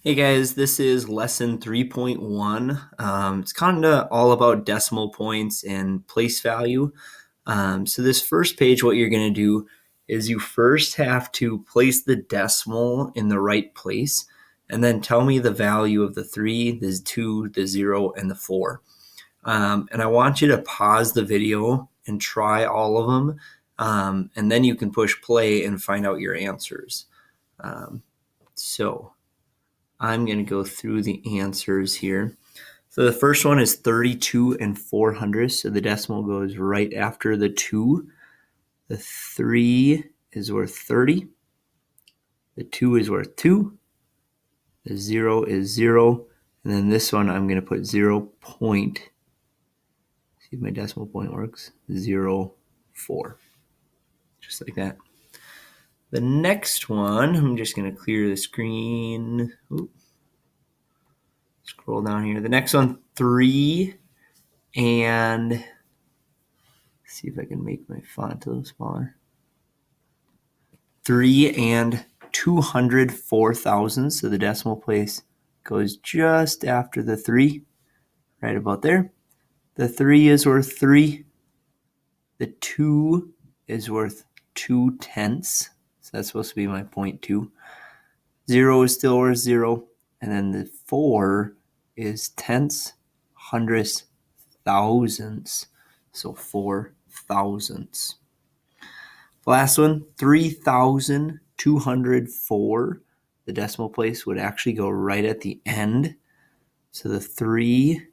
Hey guys, this is lesson 3.1. It's kind of all about decimal points and place value. So this first page, what you're going to do is you first have to place the decimal in the right place and then tell me the value of the 3, the 2, the 0, and the 4. And I want you to pause the video and try all of them, and then you can push play and find out your answers. So I'm going to go through the answers here. So the first one is 32 and 400. So the decimal goes right after the 2. The 3 is worth 30. The 2 is worth 2. The 0 is 0. And then this one I'm going to put 0 point. See if my decimal point works. 0, 4. Just like that. The next one, I'm just going to clear the screen. Scroll down here. The next one, 3 and see if I can make my font a little smaller. 3 and 204,000. So the decimal place goes just after the 3, right about there. The 3 is worth 3. The 2 is worth 2 tenths. So that's supposed to be my 0.2. 0 is still worth 0. And then the 4 is tenths, hundredths, thousandths. So 4 thousandths. The last one, 3,204. The decimal place would actually go right at the end. So the 3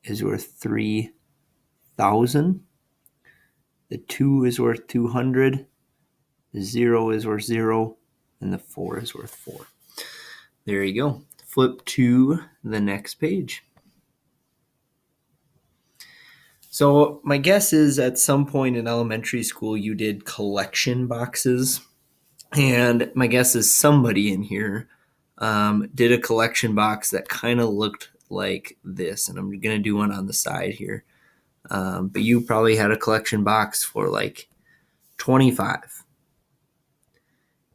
is worth 3,000. The 2 is worth 200. The 0 is worth 0. And the 4 is worth 4. There you go. Flip to the next page. So my guess is at some point in elementary school you did collection boxes. And my guess is somebody in here did a collection box that kind of looked like this. And I'm going to do one on the side here. But you probably had a collection box for like 25.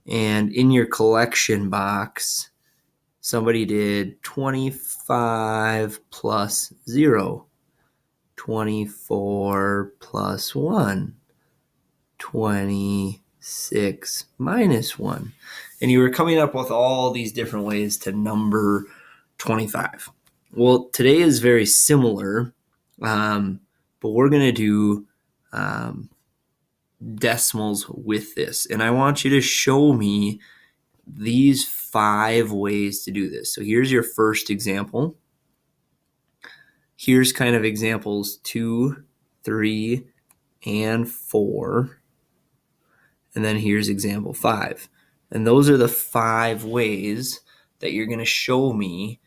And in your collection box, somebody did 25 plus 0, 24 plus 1, 26 minus 1. And you were coming up with all these different ways to number 25. Well, today is very similar, but we're going to do decimals with this. And I want you to show me these 5 ways to do this. So here's your first example. Here's kind of examples 2, 3, and 4. And then here's example 5. And those are the 5 ways that you're going to show me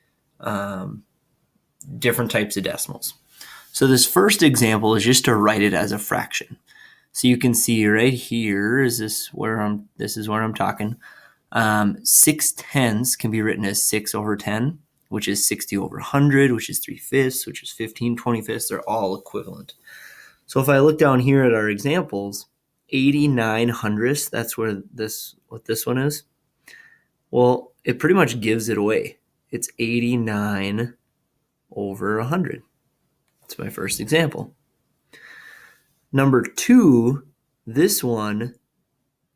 different types of decimals. So this first example is just to write it as a fraction. So you can see right here, this is where I'm talking. 6 tenths can be written as 6 over 10, which is 60 over 100, which is 3/5, which is 15 25ths. They're all equivalent. So if I look down here at our examples, 89 hundredths, that's what this one is. Well, it pretty much gives it away. It's 89 over 100. That's my first example. Number 2, this one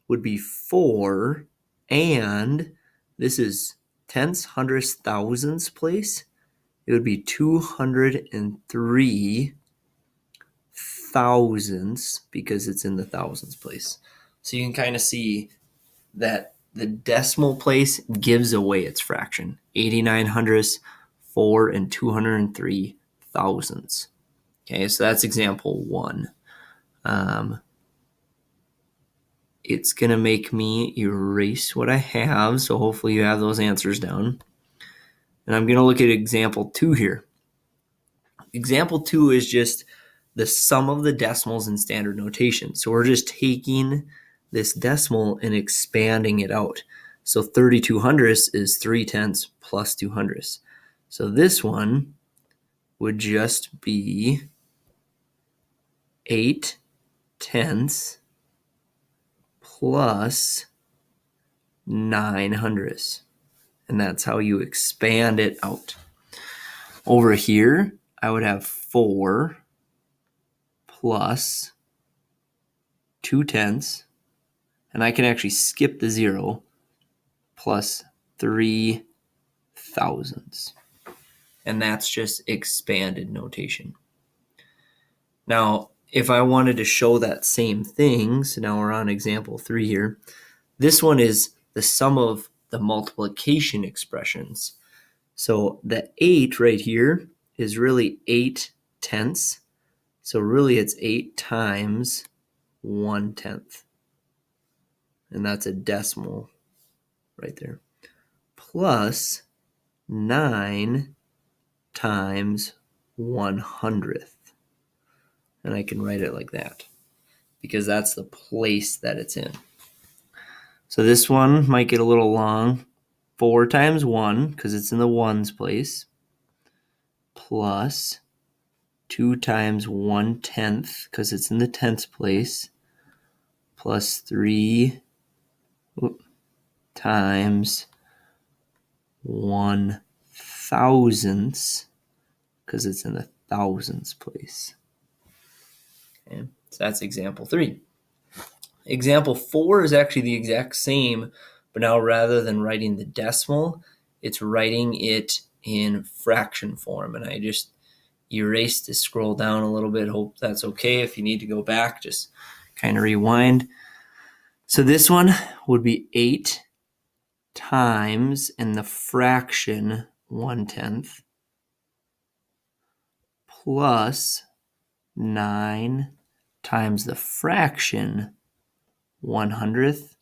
would be 4, and this is tenths, hundredths, thousandths place. It would be 203 thousandths because it's in the thousands place. So you can kind of see that the decimal place gives away its fraction. 89 hundredths, 4, and 203 thousandths. Okay, so that's example 1. It's going to make me erase what I have, so hopefully you have those answers down. And I'm going to look at example 2 here. Example 2 is just the sum of the decimals in standard notation. So we're just taking this decimal and expanding it out. So 32 hundredths is 3 tenths plus 2 hundredths. So this one would just be 8 tenths plus 9 hundredths. and that's how you expand it out. Over here, I would have 4 plus 2/10, and I can actually skip the 0, plus 3 thousandths. And that's just expanded notation. Now, if I wanted to show that same thing, so now we're on example 3 here, this one is the sum of the multiplication expressions. So the 8 right here is really 8/10. So really it's 8 times 1/10. And that's a decimal right there. Plus 9 times 1/100th. And I can write it like that because that's the place that it's in. So this one might get a little long. 4 times 1, because it's in the ones place, plus 2 times 1/10, because it's in the tenths place, plus 3 times 1/1000ths, because it's in the thousands place. Okay, so that's example 3. Example 4 is actually the exact same, but now rather than writing the decimal, it's writing it in fraction form. And I just erased to scroll down a little bit. Hope that's okay. If you need to go back, just kind of rewind. So this one would be 8 times in the fraction 1/10 plus 9 times the fraction 1/100th.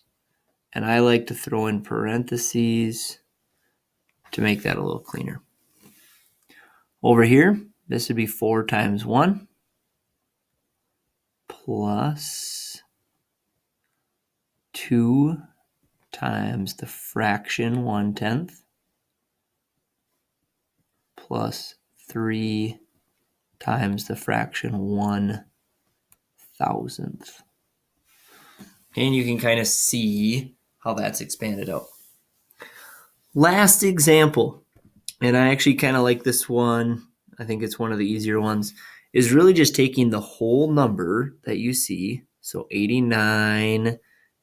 And I like to throw in parentheses to make that a little cleaner. Over here, this would be 4 times 1 plus 2 times the fraction 1/10 plus 3 times the fraction 1/1000th. And you can kind of see how that's expanded out. Last example, and I actually kind of like this one, I think it's one of the easier ones, is really just taking the whole number that you see, so 89,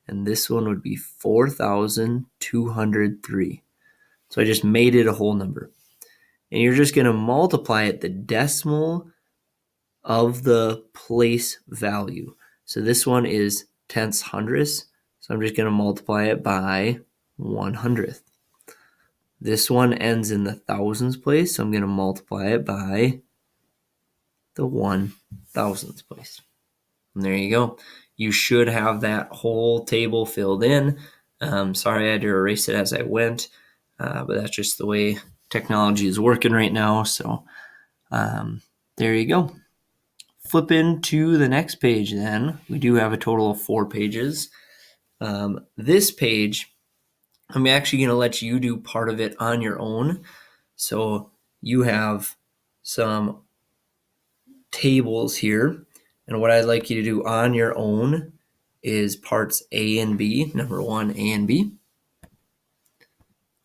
and this one would be 4,203. So I just made it a whole number. And you're just going to multiply it the decimal of the place value. So this one is tenths hundredths, so I'm just going to multiply it by 1/100th. This one ends in the thousands place, so I'm going to multiply it by the 1,000th place. And there you go. You should have that whole table filled in. Sorry I had to erase it as I went, but that's just the way technology is working right now. So there you go. Flipping to the next page then, we do have a total of 4 pages. This page, I'm actually going to let you do part of it on your own. So you have some tables here. And what I'd like you to do on your own is parts A and B, number 1, A and B.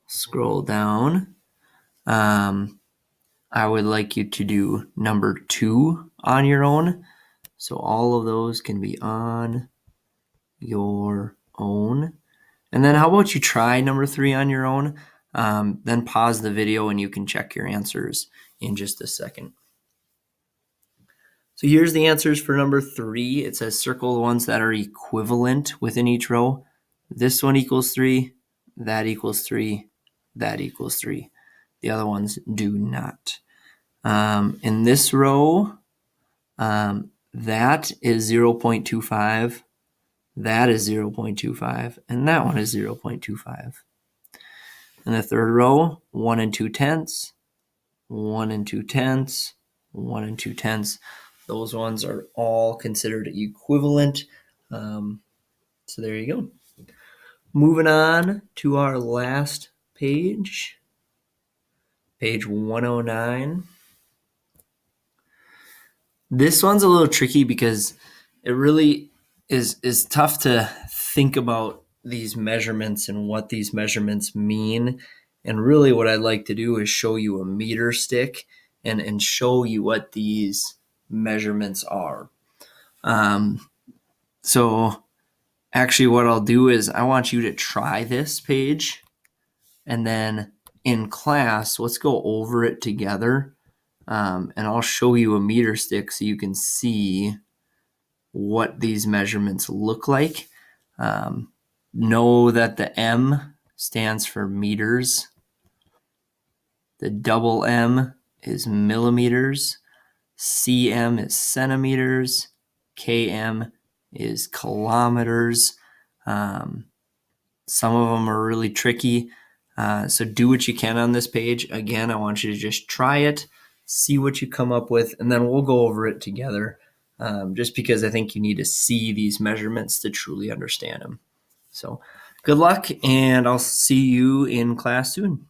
Scroll down. I would like you to do number 2 on your own. So all of those can be on your own. And then how about you try number 3 on your own? Then pause the video and you can check your answers in just a second. So here's the answers for number 3. It says circle the ones that are equivalent within each row. This one equals 3, that equals 3, that equals 3. The other ones do not. In this row, that is 0.25, that is 0.25, and that one is 0.25. In the third row, 1 and 2/10, 1 and 2/10, 1 and 2/10. Those ones are all considered equivalent. So there you go. Moving on to our last page, page 109. This one's a little tricky because it really is tough to think about these measurements and what these measurements mean And really what I'd like to do is show you a meter stick and show you what these measurements are. So actually what I'll do is I want you to try this page, and then in class, let's go over it together. And I'll show you a meter stick so you can see what these measurements look like. Know that the M stands for meters. The double M is millimeters. cm is centimeters. km is kilometers. Some of them are really tricky. So do what you can on this page. Again, I want you to just try it, see what you come up with, and then we'll go over it together. Just because I think you need to see these measurements to truly understand them. So good luck, and I'll see you in class soon.